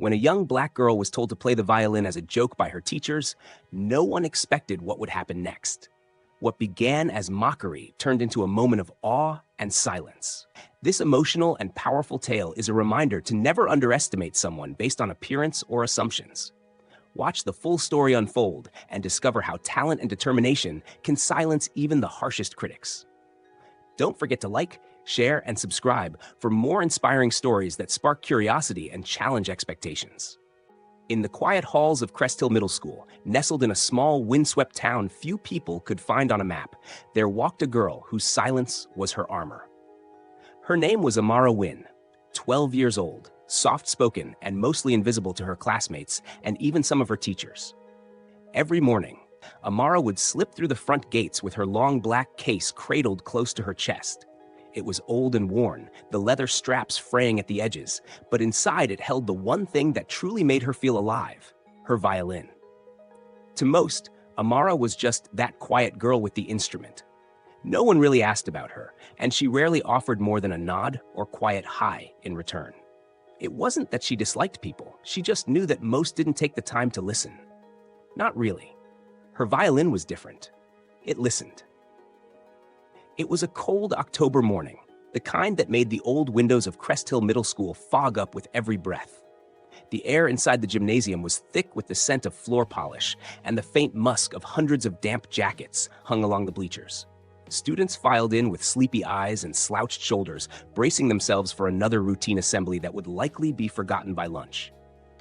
When a young black girl was told to play the violin as a joke by her teachers, no one expected what would happen next. What began as mockery turned into a moment of awe and silence. This emotional and powerful tale is a reminder to never underestimate someone based on appearance or assumptions. Watch the full story unfold and discover how talent and determination can silence even the harshest critics. Don't forget to like, share, and subscribe for more inspiring stories that spark curiosity and challenge expectations. In the quiet halls of Crest Hill Middle School, nestled in a small, windswept town few people could find on a map, there walked a girl whose silence was her armor. Her name was Amara Wynn, 12 years old, soft-spoken and mostly invisible to her classmates and even some of her teachers. Every morning, Amara would slip through the front gates with her long black case cradled close to her chest. It was old and worn, the leather straps fraying at the edges, but inside it held the one thing that truly made her feel alive, her violin. To most, Amara was just that quiet girl with the instrument. No one really asked about her, and she rarely offered more than a nod or quiet hi in return. It wasn't that she disliked people, she just knew that most didn't take the time to listen. Not really. Her violin was different. It listened. It was a cold October morning, the kind that made the old windows of Crest Hill Middle School fog up with every breath. The air inside the gymnasium was thick with the scent of floor polish and the faint musk of hundreds of damp jackets hung along the bleachers. Students filed in with sleepy eyes and slouched shoulders, bracing themselves for another routine assembly that would likely be forgotten by lunch.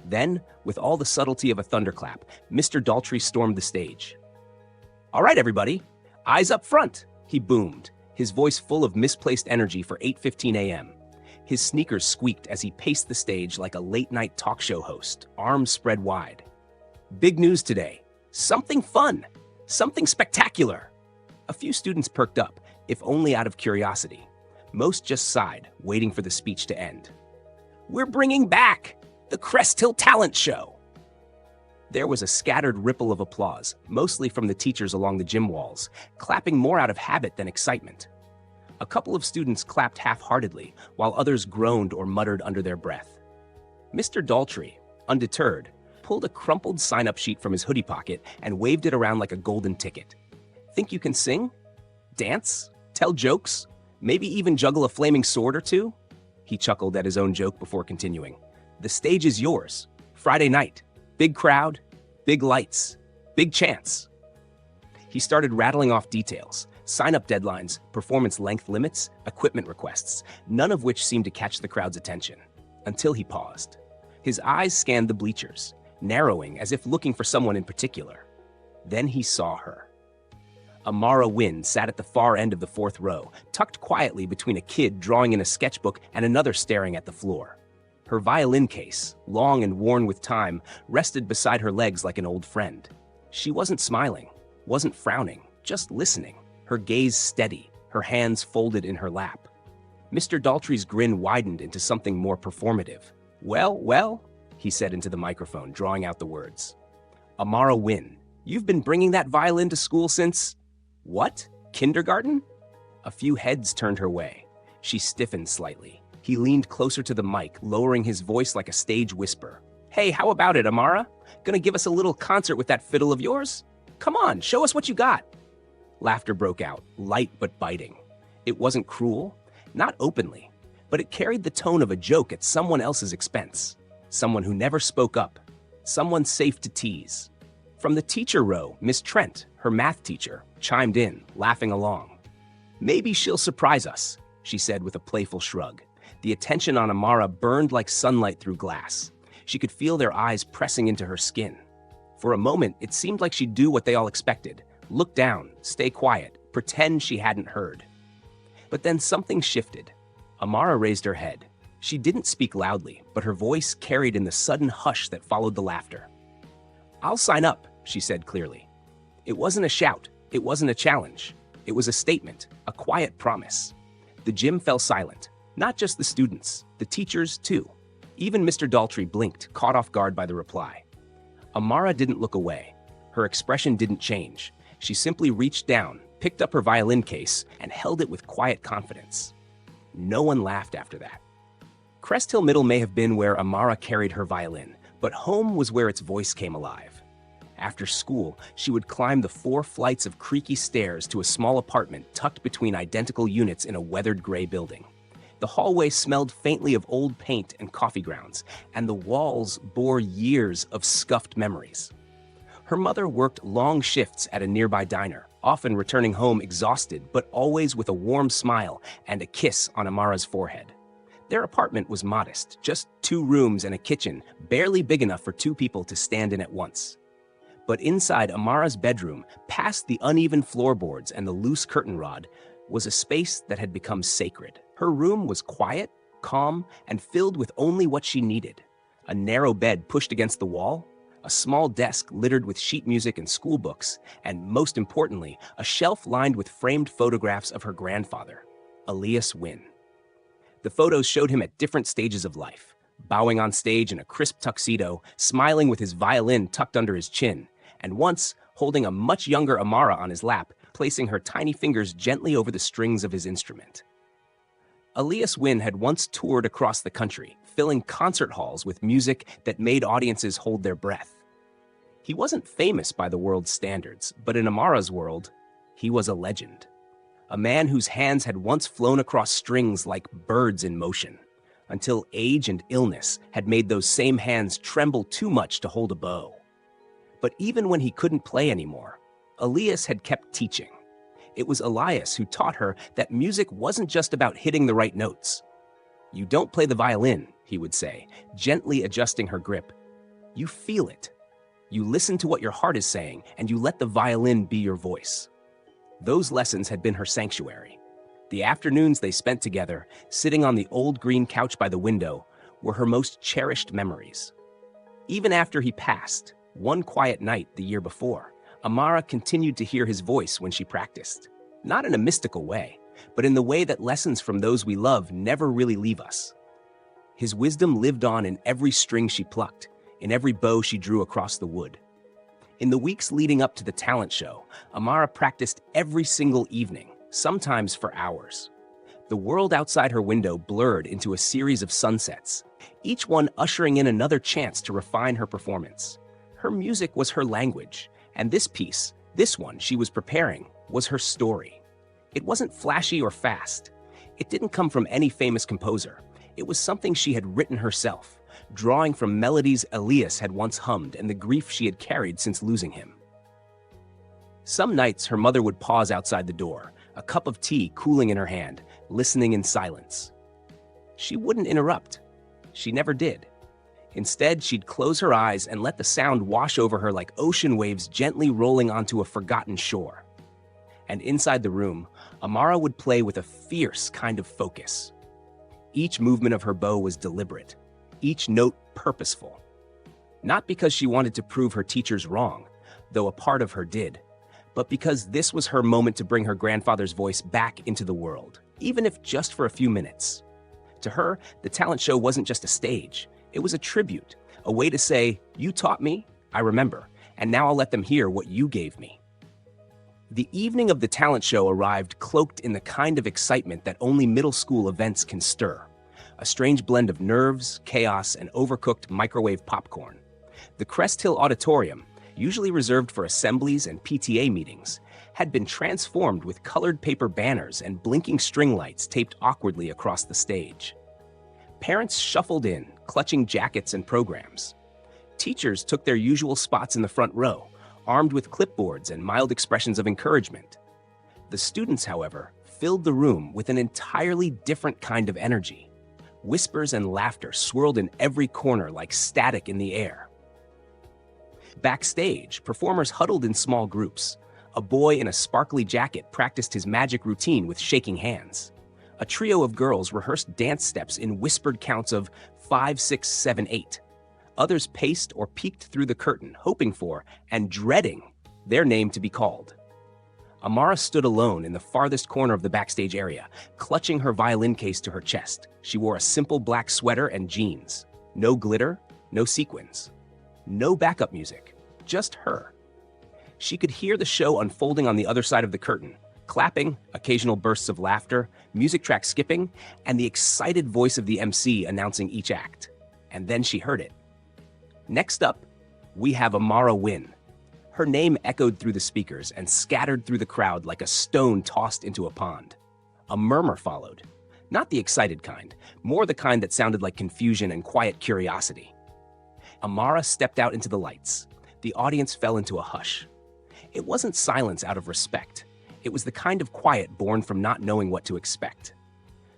Then, with all the subtlety of a thunderclap, Mr. Daltrey stormed the stage. "All right, everybody, eyes up front," he boomed, his voice full of misplaced energy for 8:15 a.m. His sneakers squeaked as he paced the stage like a late-night talk show host, arms spread wide. "Big news today. Something fun. Something spectacular." A few students perked up, if only out of curiosity. Most just sighed, waiting for the speech to end. "We're bringing back the Crest Hill Talent Show." There was a scattered ripple of applause, mostly from the teachers along the gym walls, clapping more out of habit than excitement. A couple of students clapped half-heartedly, while others groaned or muttered under their breath. Mr. Daltrey, undeterred, pulled a crumpled sign-up sheet from his hoodie pocket and waved it around like a golden ticket. "Think you can sing? Dance? Tell jokes? Maybe even juggle a flaming sword or two?" He chuckled at his own joke before continuing. "The stage is yours. Friday night. Big crowd, big lights, big chance." He started rattling off details, sign-up deadlines, performance length limits, equipment requests, none of which seemed to catch the crowd's attention, until he paused. His eyes scanned the bleachers, narrowing as if looking for someone in particular. Then he saw her. Amara Wynn sat at the far end of the fourth row, tucked quietly between a kid drawing in a sketchbook and another staring at the floor. Her violin case, long and worn with time, rested beside her legs like an old friend. She wasn't smiling, wasn't frowning, just listening, her gaze steady, her hands folded in her lap. Mr. Daltrey's grin widened into something more performative. Well, he said into the microphone, drawing out the words. "Amara Wynn, you've been bringing that violin to school since... what? Kindergarten?" A few heads turned her way. She stiffened slightly. He leaned closer to the mic, lowering his voice like a stage whisper. "Hey, how about it, Amara? Gonna give us a little concert with that fiddle of yours? Come on, show us what you got." Laughter broke out, light but biting. It wasn't cruel, not openly, but it carried the tone of a joke at someone else's expense. Someone who never spoke up. Someone safe to tease. From the teacher row, Miss Trent, her math teacher, chimed in, laughing along. "Maybe she'll surprise us," she said with a playful shrug. The attention on Amara burned like sunlight through glass. She could feel their eyes pressing into her skin. For a moment, it seemed like she'd do what they all expected. Look down, stay quiet, pretend she hadn't heard. But then something shifted. Amara raised her head. She didn't speak loudly, but her voice carried in the sudden hush that followed the laughter. "I'll sign up," she said clearly. It wasn't a shout. It wasn't a challenge. It was a statement, a quiet promise. The gym fell silent. Not just the students, the teachers too. Even Mr. Daltrey blinked, caught off guard by the reply. Amara didn't look away. Her expression didn't change. She simply reached down, picked up her violin case, and held it with quiet confidence. No one laughed after that. Crest Hill Middle may have been where Amara carried her violin, but home was where its voice came alive. After school, she would climb the 4 flights of creaky stairs to a small apartment tucked between identical units in a weathered gray building. The hallway smelled faintly of old paint and coffee grounds, and the walls bore years of scuffed memories. Her mother worked long shifts at a nearby diner, often returning home exhausted, but always with a warm smile and a kiss on Amara's forehead. Their apartment was modest, just 2 rooms and a kitchen, barely big enough for 2 people to stand in at once. But inside Amara's bedroom, past the uneven floorboards and the loose curtain rod, was a space that had become sacred. Her room was quiet, calm, and filled with only what she needed. A narrow bed pushed against the wall, a small desk littered with sheet music and school books, and most importantly, a shelf lined with framed photographs of her grandfather, Elias Wynne. The photos showed him at different stages of life, bowing on stage in a crisp tuxedo, smiling with his violin tucked under his chin, and once holding a much younger Amara on his lap, placing her tiny fingers gently over the strings of his instrument. Elias Wynne had once toured across the country, filling concert halls with music that made audiences hold their breath. He wasn't famous by the world's standards, but in Amara's world, he was a legend. A man whose hands had once flown across strings like birds in motion, until age and illness had made those same hands tremble too much to hold a bow. But even when he couldn't play anymore, Elias had kept teaching. It was Elias who taught her that music wasn't just about hitting the right notes. "You don't play the violin," he would say, gently adjusting her grip. "You feel it. You listen to what your heart is saying, and you let the violin be your voice." Those lessons had been her sanctuary. The afternoons they spent together, sitting on the old green couch by the window, were her most cherished memories. Even after he passed, one quiet night the year before, Amara continued to hear his voice when she practiced. Not in a mystical way, but in the way that lessons from those we love never really leave us. His wisdom lived on in every string she plucked, in every bow she drew across the wood. In the weeks leading up to the talent show, Amara practiced every single evening, sometimes for hours. The world outside her window blurred into a series of sunsets, each one ushering in another chance to refine her performance. Her music was her language, and this piece, this one she was preparing, was her story. It wasn't flashy or fast. It didn't come from any famous composer. It was something she had written herself, drawing from melodies Elias had once hummed and the grief she had carried since losing him. Some nights her mother would pause outside the door, a cup of tea cooling in her hand, listening in silence. She wouldn't interrupt. She never did. Instead, she'd close her eyes and let the sound wash over her like ocean waves gently rolling onto a forgotten shore. And inside the room, Amara would play with a fierce kind of focus. Each movement of her bow was deliberate, each note purposeful. Not because she wanted to prove her teachers wrong, though a part of her did, but because this was her moment to bring her grandfather's voice back into the world, even if just for a few minutes. To her, the talent show wasn't just a stage. It was a tribute, a way to say, "You taught me, I remember, and now I'll let them hear what you gave me." The evening of the talent show arrived cloaked in the kind of excitement that only middle school events can stir. A strange blend of nerves, chaos, and overcooked microwave popcorn. The Crest Hill Auditorium, usually reserved for assemblies and PTA meetings, had been transformed with colored paper banners and blinking string lights taped awkwardly across the stage. Parents shuffled in, clutching jackets and programs. Teachers took their usual spots in the front row, armed with clipboards and mild expressions of encouragement. The students, however, filled the room with an entirely different kind of energy. Whispers and laughter swirled in every corner like static in the air. Backstage, performers huddled in small groups. A boy in a sparkly jacket practiced his magic routine with shaking hands. A trio of girls rehearsed dance steps in whispered counts of 5, 6, 7, 8. Others paced or peeked through the curtain, hoping for, and dreading, their name to be called. Amara stood alone in the farthest corner of the backstage area, clutching her violin case to her chest. She wore a simple black sweater and jeans. No glitter, no sequins. No backup music, just her. She could hear the show unfolding on the other side of the curtain, Clapping, occasional bursts of laughter, music track skipping, and the excited voice of the MC announcing each act. And then she heard it. Next up, we have Amara Wynn. Her name echoed through the speakers and scattered through the crowd like a stone tossed into a pond. A murmur followed. Not the excited kind, more the kind that sounded like confusion and quiet curiosity. Amara stepped out into the lights. The audience fell into a hush. It wasn't silence out of respect. It was the kind of quiet born from not knowing what to expect.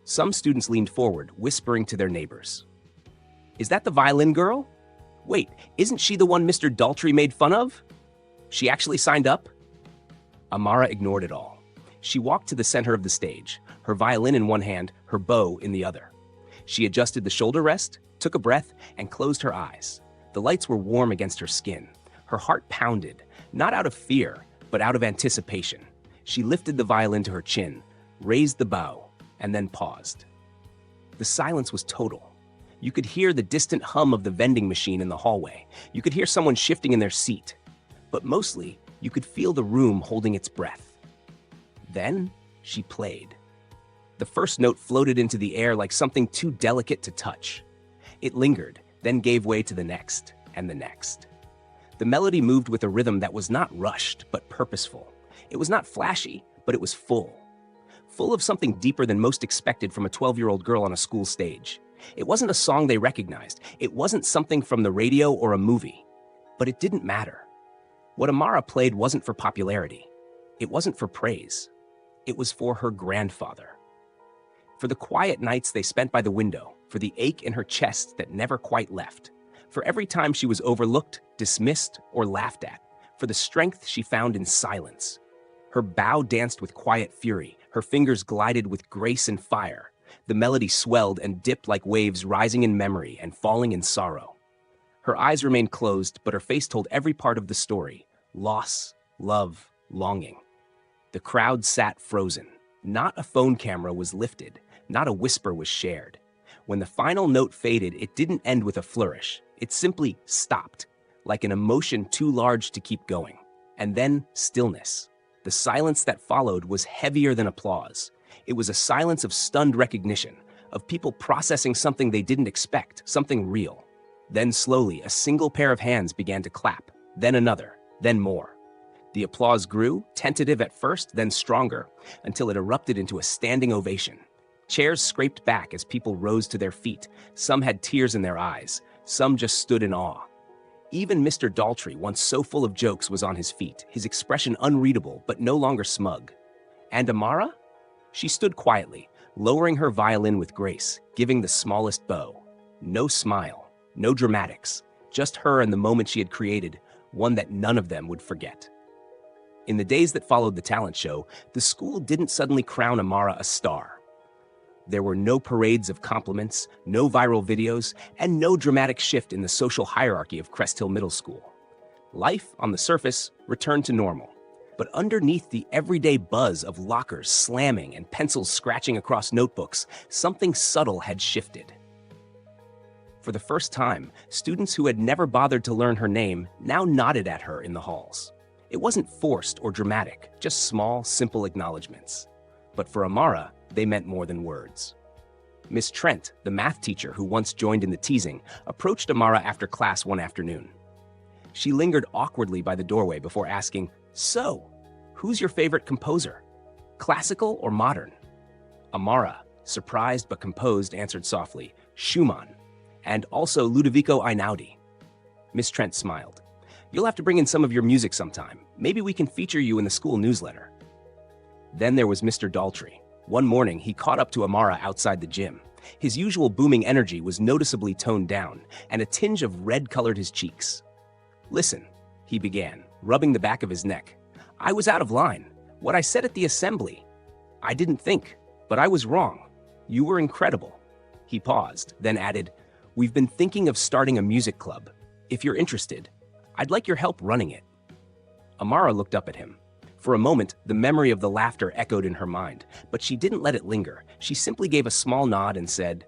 Some students leaned forward, whispering to their neighbors. "Is that the violin girl? Wait, isn't she the one Mr. Daltrey made fun of? She actually signed up?" Amara ignored it all. She walked to the center of the stage, her violin in one hand, her bow in the other. She adjusted the shoulder rest, took a breath, and closed her eyes. The lights were warm against her skin. Her heart pounded, not out of fear, but out of anticipation. She lifted the violin to her chin, raised the bow, and then paused. The silence was total. You could hear the distant hum of the vending machine in the hallway. You could hear someone shifting in their seat. But mostly, you could feel the room holding its breath. Then, she played. The first note floated into the air like something too delicate to touch. It lingered, then gave way to the next, and the next. The melody moved with a rhythm that was not rushed, but purposeful. It was not flashy, but it was full. Full of something deeper than most expected from a 12-year-old girl on a school stage. It wasn't a song they recognized. It wasn't something from the radio or a movie. But it didn't matter. What Amara played wasn't for popularity. It wasn't for praise. It was for her grandfather. For the quiet nights they spent by the window, for the ache in her chest that never quite left, for every time she was overlooked, dismissed, or laughed at, for the strength she found in silence. Her bow danced with quiet fury, her fingers glided with grace and fire. The melody swelled and dipped like waves rising in memory and falling in sorrow. Her eyes remained closed, but her face told every part of the story: loss, love, longing. The crowd sat frozen. Not a phone camera was lifted, not a whisper was shared. When the final note faded, it didn't end with a flourish. It simply stopped, like an emotion too large to keep going. And then stillness. The silence that followed was heavier than applause. It was a silence of stunned recognition, of people processing something they didn't expect, something real. Then slowly, a single pair of hands began to clap, then another, then more. The applause grew, tentative at first, then stronger, until it erupted into a standing ovation. Chairs scraped back as people rose to their feet. Some had tears in their eyes, some just stood in awe. Even Mr. Daltrey, once so full of jokes, was on his feet, his expression unreadable but no longer smug. And Amara? She stood quietly, lowering her violin with grace, giving the smallest bow. No smile, no dramatics, just her and the moment she had created, one that none of them would forget. In the days that followed the talent show, the school didn't suddenly crown Amara a star. There were no parades of compliments, no viral videos, and no dramatic shift in the social hierarchy of Crest Hill Middle School. Life, on the surface, returned to normal. But underneath the everyday buzz of lockers slamming and pencils scratching across notebooks, something subtle had shifted. For the first time, students who had never bothered to learn her name now nodded at her in the halls. It wasn't forced or dramatic, just small, simple acknowledgments. But for Amara, they meant more than words. Miss Trent, the math teacher who once joined in the teasing, approached Amara after class one afternoon. She lingered awkwardly by the doorway before asking, "So, who's your favorite composer? Classical or modern?" Amara, surprised but composed, answered softly, "Schumann, and also Ludovico Einaudi." Miss Trent smiled. "You'll have to bring in some of your music sometime. Maybe we can feature you in the school newsletter." Then there was Mr. Daltrey. One morning, he caught up to Amara outside the gym. His usual booming energy was noticeably toned down, and a tinge of red colored his cheeks. "Listen," he began, rubbing the back of his neck. "I was out of line. What I said at the assembly. I didn't think, but I was wrong. You were incredible." He paused, then added, "We've been thinking of starting a music club. If you're interested, I'd like your help running it." Amara looked up at him. For a moment, the memory of the laughter echoed in her mind, but she didn't let it linger. She simply gave a small nod and said,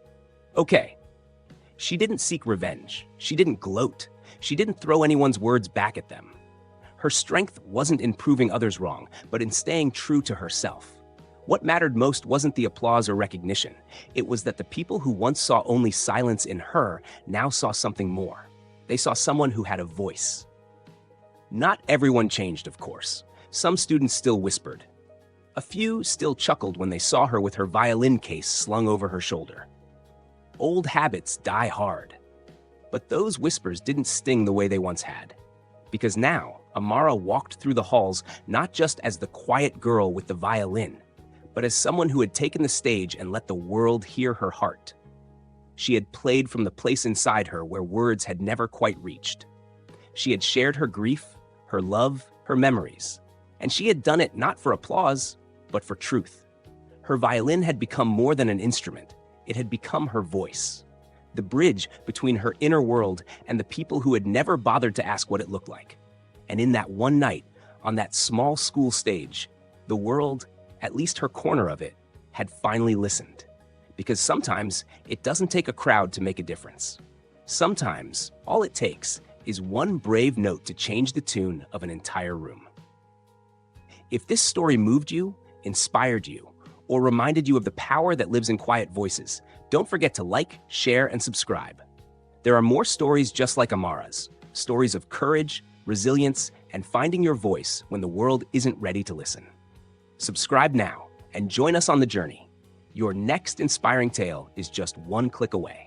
"Okay." She didn't seek revenge. She didn't gloat. She didn't throw anyone's words back at them. Her strength wasn't in proving others wrong, but in staying true to herself. What mattered most wasn't the applause or recognition. It was that the people who once saw only silence in her now saw something more. They saw someone who had a voice. Not everyone changed, of course. Some students still whispered. A few still chuckled when they saw her with her violin case slung over her shoulder. Old habits die hard. But those whispers didn't sting the way they once had. Because now, Amara walked through the halls not just as the quiet girl with the violin, but as someone who had taken the stage and let the world hear her heart. She had played from the place inside her where words had never quite reached. She had shared her grief, her love, her memories. And she had done it not for applause, but for truth. Her violin had become more than an instrument. It had become her voice. The bridge between her inner world and the people who had never bothered to ask what it looked like. And in that one night, on that small school stage, the world, at least her corner of it, had finally listened. Because sometimes it doesn't take a crowd to make a difference. Sometimes all it takes is one brave note to change the tune of an entire room. If this story moved you, inspired you, or reminded you of the power that lives in quiet voices, don't forget to like, share, and subscribe. There are more stories just like Amara's, stories of courage, resilience, and finding your voice when the world isn't ready to listen. Subscribe now and join us on the journey. Your next inspiring tale is just one click away.